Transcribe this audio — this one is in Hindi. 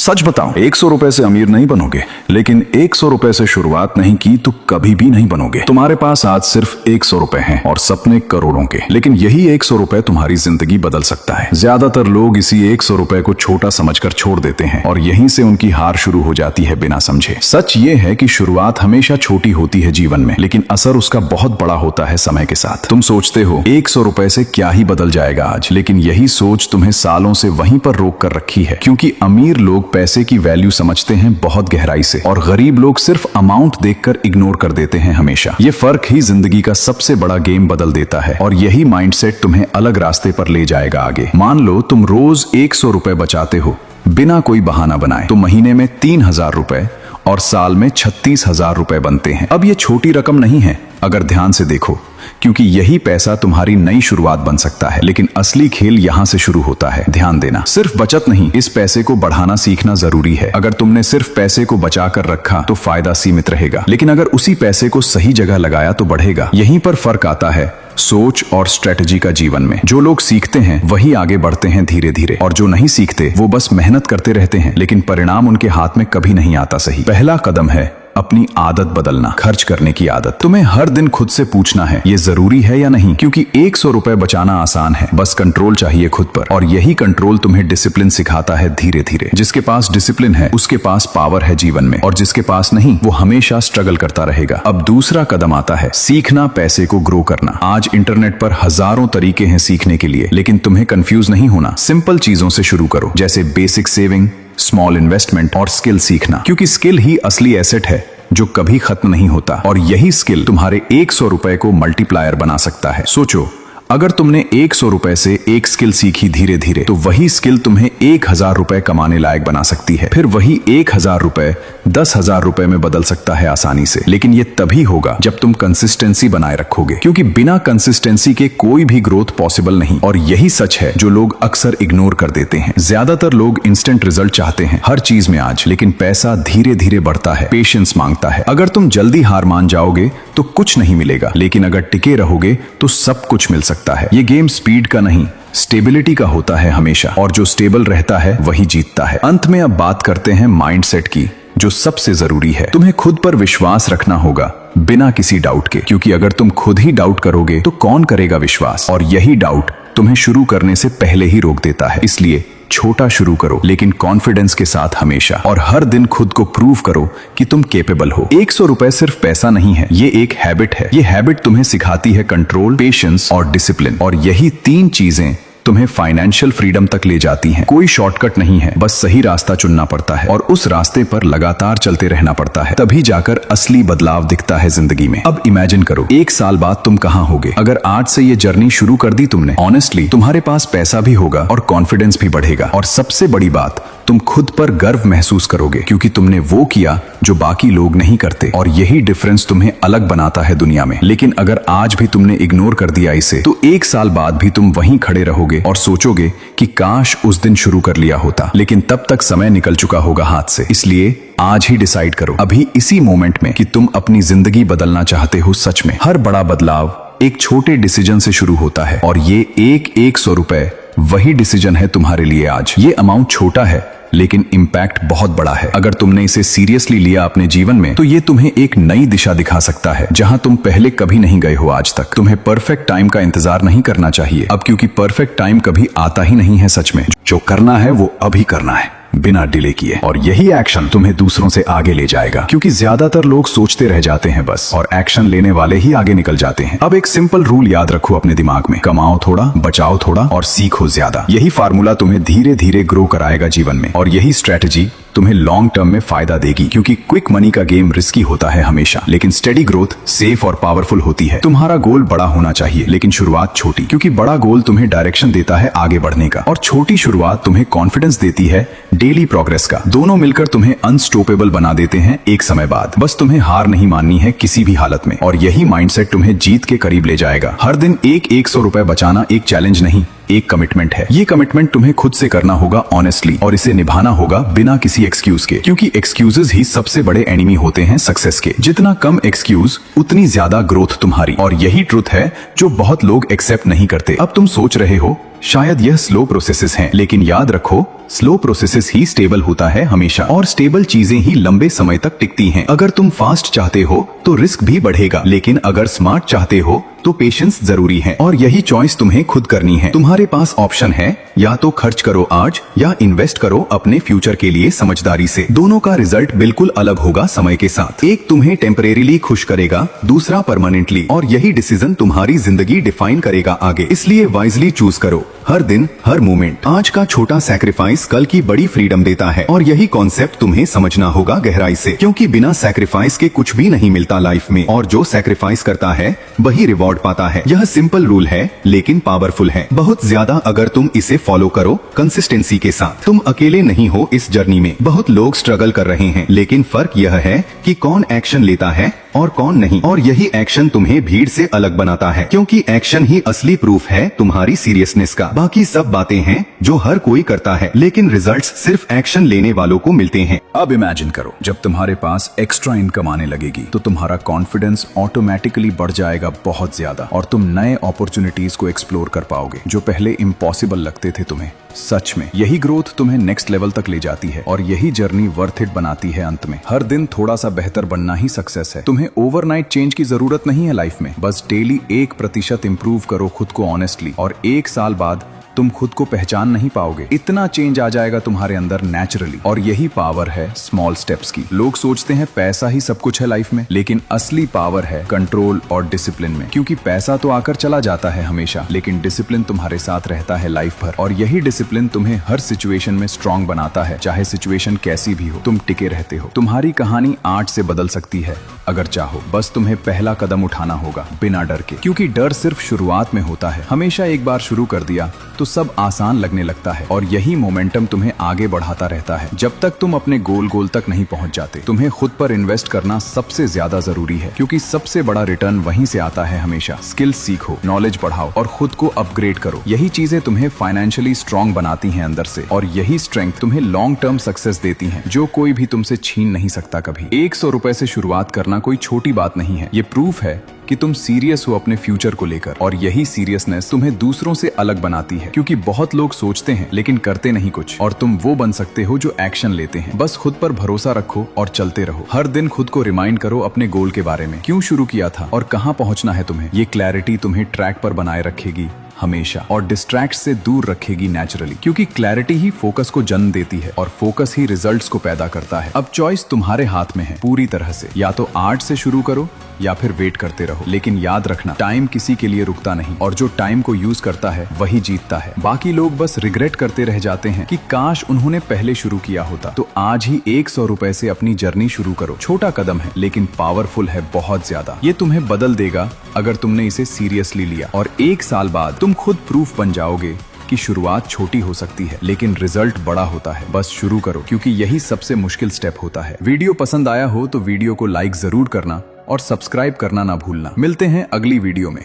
सच बताऊं, 100 रुपए से अमीर नहीं बनोगे, लेकिन 100 रुपए से शुरुआत नहीं की तो कभी भी नहीं बनोगे। तुम्हारे पास आज सिर्फ 100 रुपए हैं और सपने करोड़ों के, लेकिन यही 100 रुपए तुम्हारी जिंदगी बदल सकता है। ज्यादातर लोग इसी 100 रुपए को छोटा समझकर छोड़ देते हैं और यहीं से उनकी हार शुरू हो जाती है बिना समझे। सच ये है कि शुरुआत हमेशा छोटी होती है जीवन में, लेकिन असर उसका बहुत बड़ा होता है समय के साथ। तुम सोचते हो 100 रुपए से क्या ही बदल जाएगा आज, लेकिन यही सोच तुम्हें सालों से वहीं पर रोक कर रखी है। क्योंकि अमीर लोग पैसे की वैल्यू समझते हैं बहुत गहराई से और गरीब लोग सिर्फ अमाउंट देखकर इग्नोर कर देते हैं हमेशा। ये फर्क ही जिंदगी का सबसे बड़ा गेम बदल देता है और यही माइंडसेट तुम्हें अलग रास्ते पर ले जाएगा आगे। मान लो तुम रोज 100 रुपए बचाते हो बिना कोई बहाना बनाए, तो महीने में 3000 रुपए और साल में 36,000 रुपए बनते हैं। अब ये छोटी रकम नहीं है अगर ध्यान से देखो, क्योंकि यही पैसा तुम्हारी नई शुरुआत बन सकता है। लेकिन असली खेल यहाँ से शुरू होता है। ध्यान देना, सिर्फ बचत नहीं, इस पैसे को बढ़ाना सीखना जरूरी है। अगर तुमने सिर्फ पैसे को बचा कर रखा तो फायदा सीमित रहेगा, लेकिन अगर उसी पैसे को सही जगह लगाया तो बढ़ेगा। यहीं पर फर्क आता है सोच और स्ट्रेटजी का जीवन में। जो लोग सीखते हैं वही आगे बढ़ते हैं धीरे धीरे, और जो नहीं सीखते वो बस मेहनत करते रहते हैं, लेकिन परिणाम उनके हाथ में कभी नहीं आता सही। पहला कदम है अपनी आदत बदलना, खर्च करने की आदत। तुम्हें हर दिन खुद से पूछना है ये जरूरी है या नहीं, क्योंकि 100 रुपए बचाना आसान है, बस कंट्रोल चाहिए खुद पर, और यही कंट्रोल तुम्हें डिसिप्लिन सिखाता है धीरे धीरे। जिसके पास डिसिप्लिन है उसके पास पावर है जीवन में, और जिसके पास नहीं वो हमेशा स्ट्रगल करता रहेगा। अब दूसरा कदम आता है सीखना, पैसे को ग्रो करना। आज इंटरनेट पर हजारों तरीके हैं सीखने के लिए, लेकिन तुम्हें कंफ्यूज नहीं होना। सिंपल चीजों से शुरू करो, जैसे बेसिक सेविंग, स्मॉल इन्वेस्टमेंट और स्किल सीखना, क्योंकि स्किल ही असली एसेट है जो कभी खत्म नहीं होता, और यही स्किल तुम्हारे 100 रुपए को मल्टीप्लायर बना सकता है। सोचो, अगर तुमने 100 रुपए से एक स्किल सीखी धीरे धीरे, तो वही स्किल तुम्हें 1000 रुपए कमाने लायक बना सकती है। फिर वही 1000 रुपए 10,000 रुपए में बदल सकता है आसानी से। लेकिन ये तभी होगा जब तुम कंसिस्टेंसी बनाए रखोगे, क्योंकि बिना कंसिस्टेंसी के कोई भी ग्रोथ पॉसिबल नहीं। और यही सच है जो लोग अक्सर इग्नोर कर देते हैं। ज्यादातर लोग इंस्टेंट रिजल्ट चाहते हैं हर चीज में आज, लेकिन पैसा धीरे धीरे बढ़ता है, पेशेंस मांगता है। अगर तुम जल्दी हार मान जाओगे तो कुछ नहीं मिलेगा, लेकिन अगर टिके रहोगे तो सब कुछ मिल सकता है। ये गेम स्पीड का नहीं, स्टेबिलिटी का होता है हमेशा, और जो स्टेबल रहता है वही जीतता है। अंत में अब बात करते हैं माइंडसेट की, जो सबसे जरूरी है। तुम्हें खुद पर विश्वास रखना होगा बिना किसी डाउट के, क्योंकि अगर तुम खुद ही डाउट करोगे तो कौन करेगा विश्वास, और यही डाउट तुम्हें शुरू करने से पहले ही रोक देता है। इसलिए छोटा शुरू करो, लेकिन कॉन्फिडेंस के साथ हमेशा, और हर दिन खुद को प्रूव करो कि तुम केपेबल हो। 100 रुपए सिर्फ पैसा नहीं है, ये एक हैबिट है। ये हैबिट तुम्हें सिखाती है कंट्रोल, पेशेंस और डिसिप्लिन, और यही 3 चीजें तुम्हें फाइनेंशियल फ्रीडम तक ले जाती हैं। कोई शॉर्टकट नहीं है, बस सही रास्ता चुनना पड़ता है और उस रास्ते पर लगातार चलते रहना पड़ता है, तभी जाकर असली बदलाव दिखता है जिंदगी में। अब इमेजिन करो 1 साल बाद तुम कहां होगे। अगर आज से ये जर्नी शुरू कर दी तुमने, ऑनेस्टली तुम्हारे पास पैसा भी होगा और कॉन्फिडेंस भी बढ़ेगा, और सबसे बड़ी बात, तुम खुद पर गर्व महसूस करोगे, क्योंकि तुमने वो किया जो बाकी लोग नहीं करते, और यही डिफरेंस तुम्हें अलग बनाता है दुनिया में। लेकिन अगर आज भी तुमने इग्नोर कर दिया इसे, तो 1 साल बाद भी तुम वहीं खड़े रहोगे और सोचोगे कि काश उस दिन शुरू कर लिया होता, लेकिन तब तक समय निकल चुका होगा हाथ से। इसलिए आज ही डिसाइड करो, अभी इसी मोमेंट में, कि तुम अपनी जिंदगी बदलना चाहते हो सच में। हर बड़ा बदलाव एक छोटे डिसीजन से शुरू होता है, और ये 100 रुपए वही डिसीजन है तुम्हारे लिए आज। ये अमाउंट छोटा है, लेकिन इम्पैक्ट बहुत बड़ा है। अगर तुमने इसे सीरियसली लिया अपने जीवन में, तो ये तुम्हें एक नई दिशा दिखा सकता है जहां तुम पहले कभी नहीं गए हो आज तक। तुम्हें परफेक्ट टाइम का इंतजार नहीं करना चाहिए अब, क्योंकि परफेक्ट टाइम कभी आता ही नहीं है सच में। जो करना है वो अभी करना है, बिना डिले किए, और यही एक्शन तुम्हें दूसरों से आगे ले जाएगा, क्योंकि ज्यादातर लोग सोचते रह जाते हैं बस, और एक्शन लेने वाले ही आगे निकल जाते हैं। अब एक सिंपल रूल याद रखो अपने दिमाग में, कमाओ थोड़ा, बचाओ थोड़ा और सीखो ज्यादा। यही फार्मूला तुम्हें धीरे धीरे ग्रो कराएगा जीवन में, और यही स्ट्रेटजी तुम्हें लॉन्ग टर्म में फायदा देगी, क्योंकि क्विक मनी का गेम रिस्की होता है हमेशा, लेकिन स्टेडी ग्रोथ सेफ और पावरफुल होती है। तुम्हारा गोल बड़ा होना चाहिए, लेकिन शुरुआत छोटी, क्योंकि बड़ा गोल तुम्हें डायरेक्शन देता है आगे बढ़ने का, और छोटी शुरुआत तुम्हें कॉन्फिडेंस देती है डेली प्रोग्रेस का। दोनों मिलकर तुम्हें अनस्टॉपेबल बना देते हैं एक समय बाद। बस तुम्हें हार नहीं माननी है किसी भी हालत में, और यही माइंडसेट तुम्हें जीत के करीब ले जाएगा। हर दिन 100 रुपए बचाना एक चैलेंज नहीं, एक कमिटमेंट है। ये कमिटमेंट तुम्हें खुद से करना होगा ऑनेस्टली, और इसे निभाना होगा बिना किसी एक्सक्यूज के, क्योंकि एक्सक्यूजेस ही सबसे बड़े एनिमी होते हैं सक्सेस के। जितना कम एक्सक्यूज उतनी ज्यादा ग्रोथ तुम्हारी, और यही ट्रुथ है जो बहुत लोग एक्सेप्ट नहीं करते। अब तुम सोच रहे हो शायद यह स्लो प्रोसेसेस हैं, लेकिन याद रखो स्लो प्रोसेसेस ही स्टेबल होता है हमेशा, और स्टेबल चीजें ही लंबे समय तक टिकती हैं। अगर तुम फास्ट चाहते हो तो रिस्क भी बढ़ेगा, लेकिन अगर स्मार्ट चाहते हो तो पेशेंस जरूरी है, और यही चॉइस तुम्हें खुद करनी है। तुम्हारे पास ऑप्शन है, या तो खर्च करो आज या इन्वेस्ट करो अपने फ्यूचर के लिए समझदारी से। दोनों का रिजल्ट बिल्कुल अलग होगा समय के साथ। एक तुम्हें टेम्परेरीली खुश करेगा, दूसरा परमानेंटली, और यही डिसीजन तुम्हारी जिंदगी डिफाइन करेगा आगे। इसलिए वाइजली चूज करो, हर दिन हर मोमेंट। आज का छोटा सैक्रिफाइस कल की बड़ी फ्रीडम देता है, और यही कॉन्सेप्ट तुम्हें समझना होगा गहराई से, क्योंकि बिना सैक्रिफाइस के कुछ भी नहीं मिलता लाइफ में, और जो सैक्रिफाइस करता है वही रिवॉर्ड पाता है। यह सिंपल रूल है लेकिन पावरफुल है बहुत ज्यादा अगर तुम इसे फॉलो करो कंसिस्टेंसी के साथ। तुम अकेले नहीं हो इस जर्नी में, बहुत लोग स्ट्रगल कर रहे हैं, लेकिन फर्क यह है कि कौन एक्शन लेता है और कौन नहीं, और यही एक्शन तुम्हें भीड़ से अलग बनाता है, क्योंकि एक्शन ही असली प्रूफ है तुम्हारी सीरियसनेस का। बाकी सब बातें हैं जो हर कोई करता है, लेकिन रिजल्ट्स सिर्फ एक्शन लेने वालों को मिलते हैं। अब इमेजिन करो, जब तुम्हारे पास एक्स्ट्रा इनकम आने लगेगी तो तुम्हारा कॉन्फिडेंस ऑटोमेटिकली बढ़ जाएगा बहुत ज्यादा, और तुम नए अपॉर्चुनिटीज को एक्सप्लोर कर पाओगे जो पहले इम्पॉसिबल लगते थे तुम्हें। सच में यही ग्रोथ तुम्हें नेक्स्ट लेवल तक ले जाती है, और यही जर्नी वर्थ इट बनाती है अंत में। हर दिन थोड़ा सा बेहतर बनना ही सक्सेस है। तुम्हें ओवरनाइट चेंज की जरूरत नहीं है लाइफ में, बस डेली 1% इंप्रूव करो खुद को ऑनेस्टली, और 1 साल बाद तुम खुद को पहचान नहीं पाओगे। इतना चेंज आ जाएगा तुम्हारे अंदर नेचुरली, और यही पावर है स्मॉल स्टेप्स की। लोग सोचते हैं पैसा ही सब कुछ है लाइफ में, लेकिन असली पावर है कंट्रोल और डिसिप्लिन में, क्योंकि पैसा तो आकर चला जाता है हमेशा, लेकिन डिसिप्लिन तुम्हारे साथ रहता है लाइफ भर, और यही डिसिप्लिन तुम्हें हर सिचुएशन में स्ट्रांग बनाता है। चाहे सिचुएशन कैसी भी हो, तुम टिके रहते हो। तुम्हारी कहानी आज से बदल सकती है अगर चाहो, बस तुम्हें पहला कदम उठाना होगा बिना डर के, क्योंकि डर सिर्फ शुरुआत में होता है। हमेशा एक बार शुरू कर दिया तो सब आसान लगने लगता है, और यही मोमेंटम तुम्हें आगे बढ़ाता रहता है। जब तक तुम अपने गोल तक नहीं पहुंच जाते, तुम्हें खुद पर इन्वेस्ट करना सबसे ज्यादा जरूरी है, क्योंकि सबसे बड़ा रिटर्न वहीं से आता है हमेशा। स्किल्स सीखो, नॉलेज बढ़ाओ, और खुद को अपग्रेड करो। यही चीजें तुम्हें फाइनेंशियली स्ट्रांग बनाती हैं अंदर से, और यही स्ट्रेंथ तुम्हें लॉन्ग टर्म सक्सेस देती है, जो कोई भी तुमसे छीन नहीं सकता कभी। 100 रुपए से शुरुआत करना कोई छोटी बात नहीं है, ये प्रूफ है कि तुम सीरियस हो अपने फ्यूचर को लेकर, और यही सीरियसनेस तुम्हें दूसरों से अलग बनाती है, क्योंकि बहुत लोग सोचते हैं लेकिन करते नहीं कुछ, और तुम वो बन सकते हो जो एक्शन लेते हैं। बस खुद पर भरोसा रखो और चलते रहो। हर दिन खुद को रिमाइंड करो अपने गोल के बारे में, क्यों शुरू किया था और कहाँ पहुंचना है तुम्हें। ये क्लैरिटी तुम्हें ट्रैक पर बनाए रखेगी हमेशा, और डिस्ट्रैक्ट से दूर रखेगी नेचुरली, क्योंकि क्लैरिटी ही फोकस को जन्म देती है, और फोकस ही रिजल्ट्स को पैदा करता है। अब चॉइस तुम्हारे हाथ में है पूरी तरह से, या तो आज से शुरू करो या फिर वेट करते रहो। लेकिन याद रखना, टाइम किसी के लिए रुकता नहीं, और जो टाइम को यूज करता है वही जीतता है। बाकी लोग बस रिग्रेट करते रह जाते हैं कि काश उन्होंने पहले शुरू किया होता। तो आज ही 100 रुपए से अपनी जर्नी शुरू करो। छोटा कदम है लेकिन पावरफुल है बहुत ज्यादा। ये तुम्हें बदल देगा अगर तुमने इसे सीरियसली लिया, और 1 साल बाद तुम खुद प्रूफ बन जाओगे कि शुरुआत छोटी हो सकती है लेकिन रिजल्ट बड़ा होता है। बस शुरू करो, क्योंकि यही सबसे मुश्किल स्टेप होता है। वीडियो पसंद आया हो तो वीडियो को लाइक जरूर करना और सब्सक्राइब करना ना भूलना। मिलते हैं अगली वीडियो में।